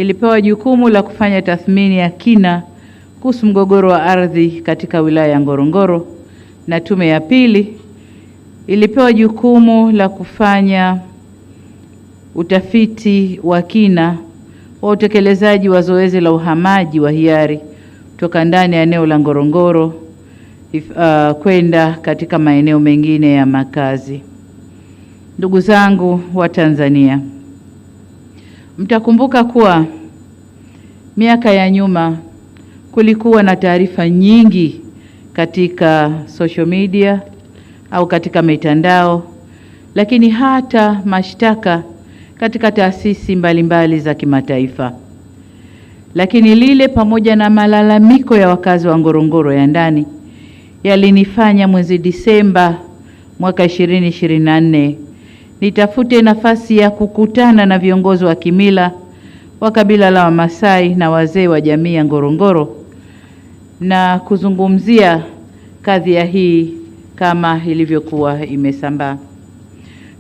ilipewa jukumu la kufanya tathmini ya kina kuhusu mgogoro wa ardhi katika wilaya ya Ngorongoro, na tume ya pili ilipewa jukumu la kufanya utafiti wa kina wa utekelezaji wa zoezi la uhamaji wa hiari kutoka ndani ya eneo la Ngorongoro kwenda katika maeneo mengine ya makazi. Ndugu zangu wa Tanzania, mtakumbuka kuwa miaka ya nyuma kulikuwa na taarifa nyingi katika social media au katika mitandao, lakini hata mashtaka katika taasisi mbalimbali za kimataifa. Lakini lile pamoja na malalamiko ya wakazi wa Ngorongoro ya ndani yalinifanya mwezi Disemba mwaka 2024 nitafute nafasi ya kukutana na viongozi wa kimila wa kabila la Wamasai na wazee wa jamii ya Ngorongoro na kuzungumzia kadhia hii kama ilivyokuwa imesambaa.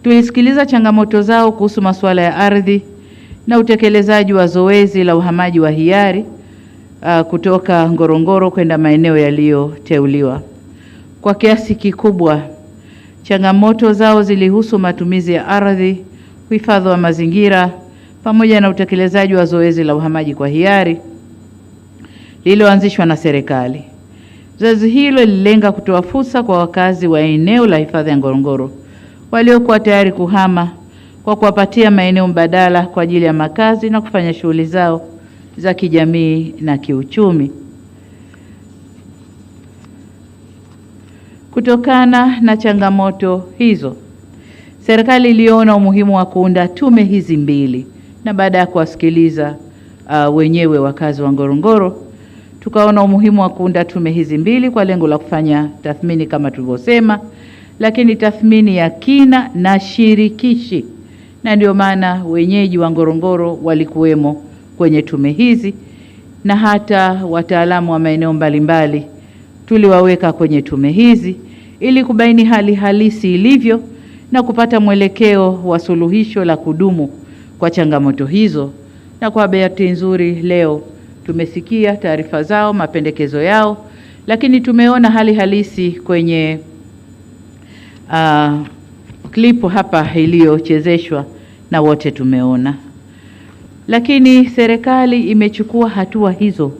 Tulisikiliza changamoto zao kuhusu masuala ya ardhi na utekelezaji wa zoezi la uhamaji wa hiari kutoka Ngorongoro kwenda maeneo yaliyoteuliwa. Kwa kiasi kikubwa, changamoto zao zilihusu matumizi ya ardhi, uhifadhi wa mazingira, pamoja na utekelezaji wa zoezi la uhamaji kwa hiari lililoanzishwa na serikali. Zoezi hilo lililenga kutoa fursa kwa wakazi wa eneo la hifadhi ya Ngorongoro waliokuwa tayari kuhama kwa kuwapatia maeneo mbadala kwa ajili ya makazi na kufanya shughuli zao za kijamii na kiuchumi. Kutokana na changamoto hizo, serikali iliona umuhimu wa kuunda tume hizi mbili, na baada ya kuwasikiliza wenyewe wakazi wa Ngorongoro, tukaona umuhimu wa kuunda tume hizi mbili kwa lengo la kufanya tathmini kama tulivyosema, lakini tathmini ya kina na shirikishi, na ndio maana wenyeji wa Ngorongoro walikuwemo kwenye tume hizi, na hata wataalamu wa maeneo mbalimbali tuliwaweka kwenye tume hizi ili kubaini hali halisi ilivyo na kupata mwelekeo wa suluhisho la kudumu kwa changamoto hizo. Na kwa bahati nzuri leo tumesikia taarifa zao, mapendekezo yao, lakini tumeona hali halisi kwenye klipu hapa iliyochezeshwa na wote tumeona. Lakini serikali imechukua hatua hizo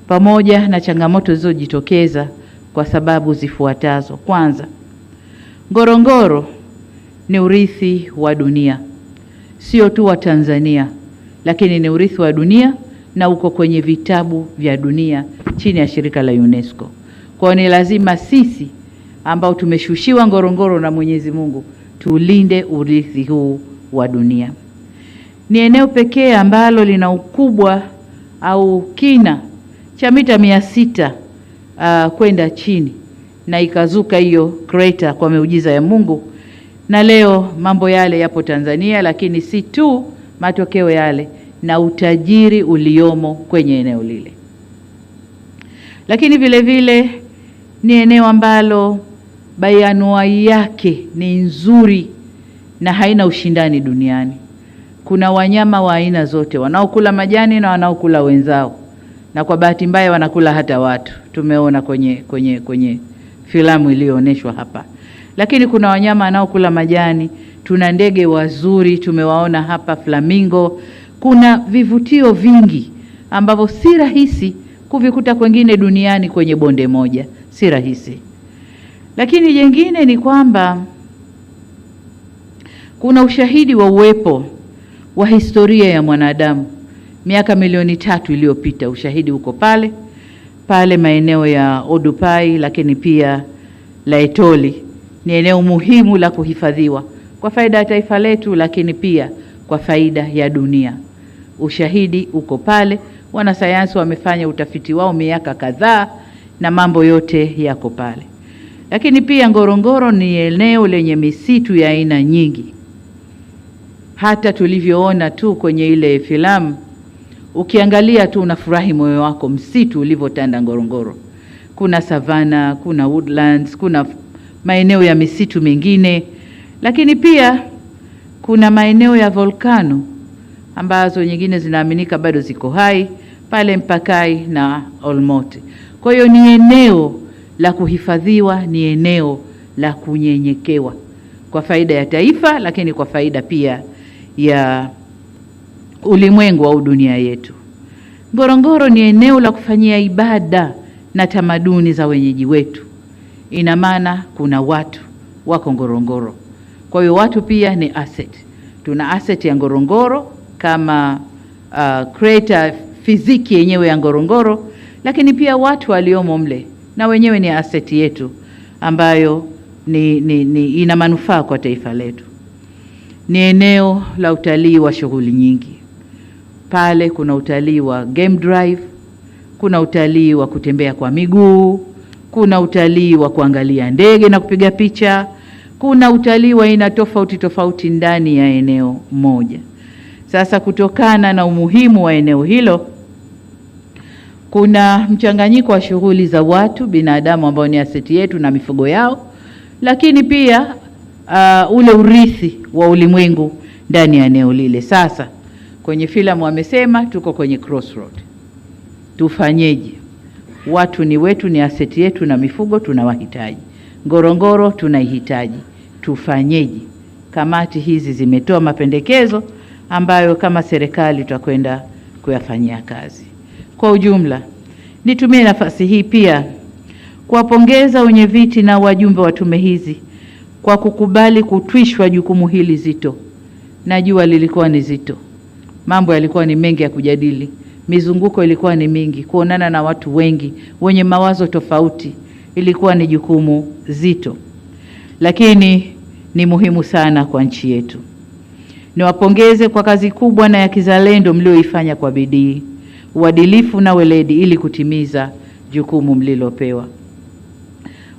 pamoja na changamoto zilizojitokeza kwa sababu zifuatazo. Kwanza, Ngorongoro ni urithi wa dunia, sio tu wa Tanzania, lakini ni urithi wa dunia na uko kwenye vitabu vya dunia chini ya shirika la UNESCO. Kwa ni lazima sisi ambao tumeshushiwa Ngorongoro na Mwenyezi Mungu tulinde urithi huu wa dunia. Ni eneo pekee ambalo lina ukubwa au kina cha mita 600 kwenda chini, na ikazuka hiyo crater kwa miujiza ya Mungu, na leo mambo yale yapo Tanzania, lakini si tu matokeo yale na utajiri uliomo kwenye eneo lile. Lakini vile vile ni eneo ambalo bayanuai yake ni nzuri na haina ushindani duniani. Kuna wanyama wa aina zote, wanaokula majani na wanaokula wenzao, na kwa bahati mbaya wanakula hata watu. Tumeona kwenye filamu iliyoonyeshwa hapa. Lakini kuna wanyama wanaokula majani, tuna ndege wazuri tumewaona hapa, flamingo. Kuna vivutio vingi ambavyo si rahisi kuvikuta kwingine duniani kwenye bonde moja, si rahisi. Lakini jengine ni kwamba kuna ushahidi wa uwepo wa historia ya mwanadamu miaka milioni 3 iliyopita. Ushahidi uko pale maeneo ya Odupai, lakini pia Laetoli. Ni eneo muhimu la kuhifadhiwa kwa faida ya taifa letu, lakini pia kwa faida ya dunia. Ushahidi uko pale, wanasayansi wamefanya utafiti wao miaka kadhaa na mambo yote yako pale. Lakini pia Ngorongoro ni eneo lenye misitu ya aina nyingi. Hata tulivyoona tu kwenye ile filamu, ukiangalia tu unafurahi moyo wako msitu ulivyotanda Ngorongoro. Kuna savana, kuna woodlands, kuna maeneo ya misitu mengine, lakini pia kuna maeneo ya volcano. ambazo nyingine zinaaminika bado ziko hai pale Mpakai na Olmote. Kwa hiyo ni eneo la kuhifadhiwa, ni eneo la kunyenyekewa kwa faida ya taifa, lakini kwa faida pia ya ulimwengu au dunia yetu. Ngorongoro ni eneo la kufanyia ibada na tamaduni za wenyeji wetu. Ina maana kuna watu wako Ngorongoro. Kwa hiyo watu pia ni asset. Tuna asset ya Ngorongoro kama creator fiziki yenyewe ya Ngorongoro, lakini pia watu waliomo mle na wenyewe ni asset yetu ambayo ina manufaa kwa taifa letu. Ni eneo la utalii wa shughuli nyingi. Pale kuna utalii wa game drive, kuna utalii wa kutembea kwa miguu, kuna utalii wa kuangalia ndege na kupiga picha, kuna utalii wa aina tofauti tofauti ndani ya eneo moja. Sasa kutokana na umuhimu wa eneo hilo, kuna mchanganyiko wa shughuli za watu, binadamu ambao ni aseti yetu na mifugo yao, lakini pia ule urithi wa ulimwengu ndani ya eneo lile. Sasa kwenye filamu wamesema tuko kwenye crossroad. Tufanyeje? Watu ni wetu, ni aseti yetu na mifugo tunawahitaji. Ngorongoro tunaihitaji. Tufanyeje? Kamati hizi zimetoa mapendekezo ambayo kama serikali tutakwenda kuyafanyia kazi. Kwa ujumla, nitumie nafasi hii pia kuwapongeza wenyeviti na wajumbe wa tume hizi kwa kukubali kutwishwa jukumu hili zito. Najua lilikuwa ni zito. Mambo yalikuwa ni mengi ya kujadili. Mizunguko ilikuwa ni mingi. Kuonana na watu wengi wenye mawazo tofauti ilikuwa ni jukumu zito. Lakini ni muhimu sana kwa nchi yetu. Niwapongeze kwa kazi kubwa na ya kizalendo mlioifanya kwa bidii, uadilifu na weledi ili kutimiza jukumu mlilopewa.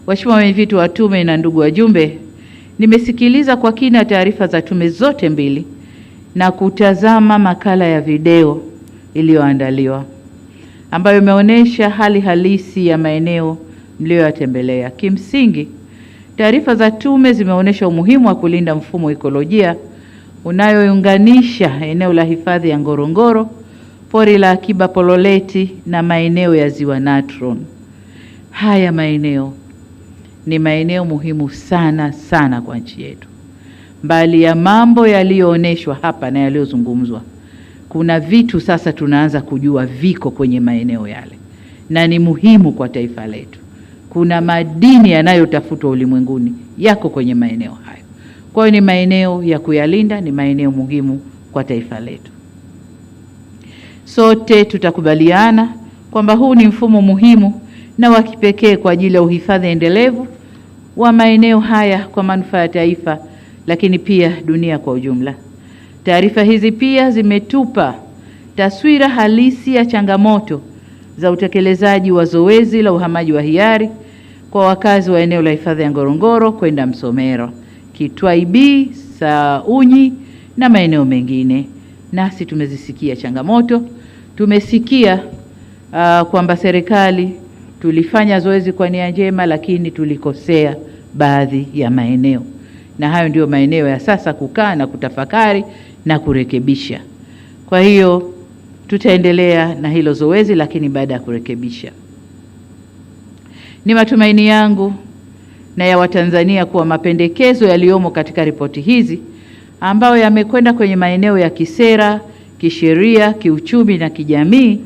Waheshimiwa wenyeviti wa tume na ndugu wajumbe, nimesikiliza kwa kina taarifa za tume zote mbili na kutazama makala ya video iliyoandaliwa ambayo imeonyesha hali halisi ya maeneo mliyoyatembelea. Kimsingi, taarifa za tume zimeonyesha umuhimu wa kulinda mfumo ekolojia unayounganisha eneo la hifadhi ya Ngorongoro, pori la akiba Pololeti na maeneo ya Ziwa Natron. Haya maeneo ni maeneo muhimu sana sana kwa nchi yetu. Mbali ya mambo yaliyoonyeshwa hapa na yaliyozungumzwa, kuna vitu sasa tunaanza kujua viko kwenye maeneo yale na ni muhimu kwa taifa letu. Kuna madini yanayotafutwa ulimwenguni yako kwenye maeneo hayo. Kwa hiyo ni maeneo ya kuyalinda, ni maeneo muhimu kwa taifa letu. Sote tutakubaliana kwamba huu ni mfumo muhimu na wa kipekee kwa ajili ya uhifadhi endelevu wa maeneo haya kwa manufaa ya taifa, lakini pia dunia kwa ujumla. Taarifa hizi pia zimetupa taswira halisi ya changamoto za utekelezaji wa zoezi la uhamaji wa hiari kwa wakazi wa eneo la hifadhi ya Ngorongoro kwenda Msomero, Kitwaibi, Saunyi na maeneo mengine. Nasi tumezisikia changamoto, tumesikia kwamba serikali tulifanya zoezi kwa nia njema, lakini tulikosea baadhi ya maeneo. Na hayo ndio maeneo ya sasa kukaa na kutafakari na kurekebisha. Kwa hiyo tutaendelea na hilo zoezi, lakini baada ya kurekebisha. Ni matumaini yangu na ya Watanzania kuwa mapendekezo yaliyomo katika ripoti hizi ambayo yamekwenda kwenye maeneo ya kisera, kisheria, kiuchumi na kijamii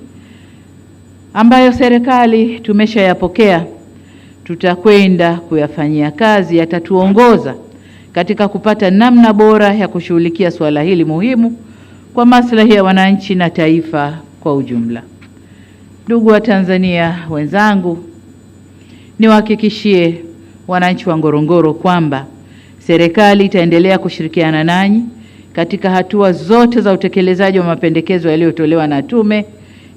ambayo serikali tumeshayapokea, tutakwenda kuyafanyia kazi, yatatuongoza katika kupata namna bora ya kushughulikia swala hili muhimu kwa maslahi ya wananchi na taifa kwa ujumla. Ndugu wa Tanzania wenzangu, niwahakikishie wananchi wa Ngorongoro kwamba serikali itaendelea kushirikiana nanyi katika hatua zote za utekelezaji wa mapendekezo yaliyotolewa na tume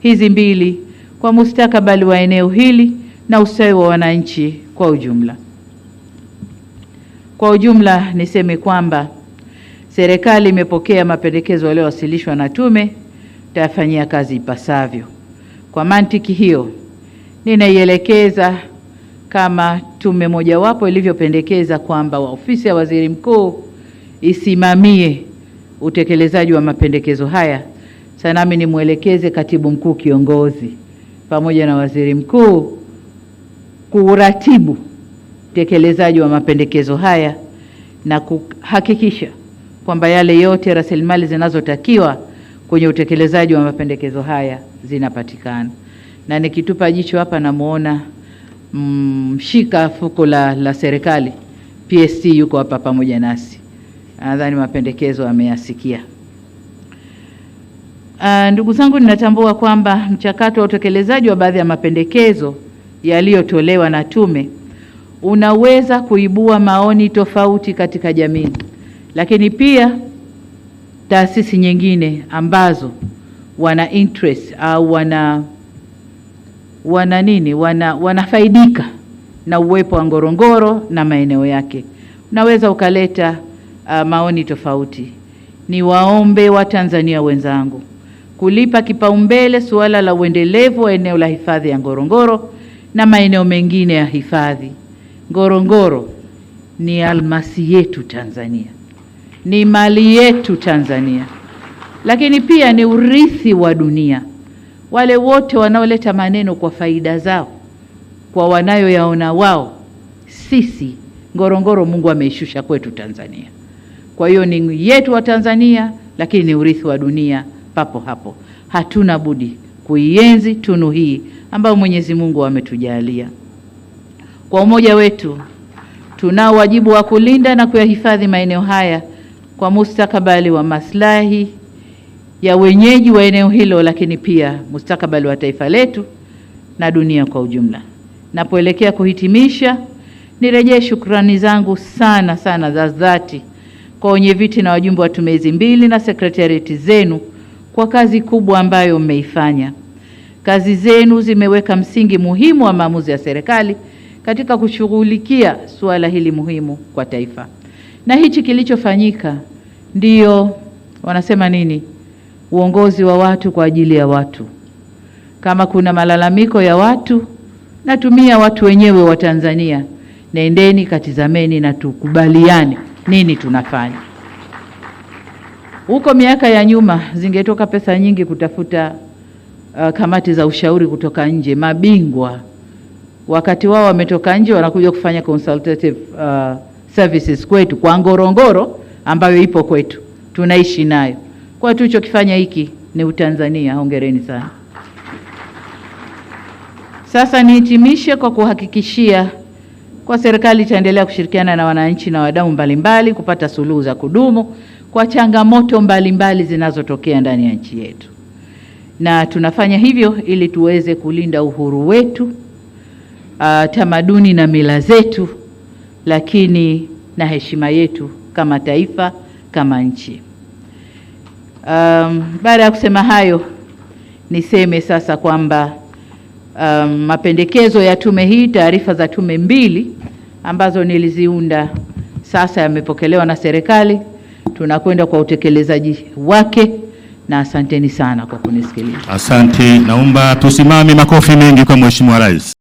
hizi mbili kwa mustakabali wa eneo hili na ustawi wa wananchi kwa ujumla. Kwa ujumla niseme kwamba serikali imepokea mapendekezo yaliyowasilishwa na tume, tutayafanyia kazi ipasavyo. Kwa mantiki hiyo, ninaielekeza kama tume mojawapo ilivyopendekeza kwamba ofisi ya waziri mkuu isimamie utekelezaji wa mapendekezo haya, sasa nami nimwelekeze Katibu Mkuu Kiongozi pamoja na Waziri Mkuu kuratibu utekelezaji wa mapendekezo haya na kuhakikisha kwamba yale yote rasilimali zinazotakiwa kwenye utekelezaji wa mapendekezo haya zinapatikana. Na nikitupa jicho hapa namuona mshika fuko la serikali PSC yuko hapa pamoja nasi. Nadhani mapendekezo ameyasikia. Ndugu zangu, ninatambua kwamba mchakato wa utekelezaji wa baadhi ya mapendekezo yaliyotolewa na tume unaweza kuibua maoni tofauti katika jamii, lakini pia taasisi nyingine ambazo wana interest au wanafaidika na uwepo wa Ngorongoro na maeneo yake, unaweza ukaleta maoni tofauti. Ni waombe wa Tanzania wenzangu kulipa kipaumbele suala la uendelevu wa eneo la hifadhi ya Ngorongoro na maeneo mengine ya hifadhi. Ngorongoro ni almasi yetu Tanzania, ni mali yetu Tanzania, lakini pia ni urithi wa dunia. Wale wote wanaoleta maneno kwa faida zao, kwa wanayoyaona wao, sisi Ngorongoro Mungu ameishusha kwetu Tanzania. Kwa hiyo ni yetu wa Tanzania, lakini ni urithi wa dunia papo hapo. Hatuna budi kuienzi tunu hii ambayo Mwenyezi Mungu ametujalia. Kwa umoja wetu tunao wajibu wa kulinda na kuyahifadhi maeneo haya kwa mustakabali wa maslahi ya wenyeji wa eneo hilo, lakini pia mustakabali wa taifa letu na dunia kwa ujumla. Napoelekea kuhitimisha, nirejee shukrani zangu sana za dhati kwa wenyeviti na wajumbe wa tume hizi mbili na sekretarieti zenu kwa kazi kubwa ambayo mmeifanya. Kazi zenu zimeweka msingi muhimu wa maamuzi ya serikali katika kushughulikia suala hili muhimu kwa taifa. Na hichi kilichofanyika ndio wanasema nini? Uongozi wa watu kwa ajili ya watu. Kama kuna malalamiko ya watu, natumia watu wenyewe wa Tanzania, nendeni katizameni na tukubaliane nini tunafanya. Huko miaka ya nyuma zingetoka pesa nyingi kutafuta kamati za ushauri kutoka nje, mabingwa wakati wao wametoka nje wanakuja kufanya consultative services kwetu kwa Ngorongoro ambayo ipo kwetu, tunaishi nayo. Kwa tulichokifanya hiki ni Utanzania. Hongereni sana. Sasa nihitimishe kwa kuhakikishia kwa serikali itaendelea kushirikiana na wananchi na wadau mbalimbali kupata suluhu za kudumu kwa changamoto mbalimbali zinazotokea ndani ya nchi yetu. Na tunafanya hivyo ili tuweze kulinda uhuru wetu, tamaduni na mila zetu, lakini na heshima yetu kama taifa, kama nchi. Baada ya kusema hayo, niseme sasa kwamba mapendekezo ya tume hii, taarifa za tume mbili ambazo niliziunda sasa yamepokelewa na serikali. Tunakwenda kwa utekelezaji wake, na asanteni sana kwa kunisikiliza. Asante, naomba tusimame, makofi mengi kwa Mheshimiwa Rais.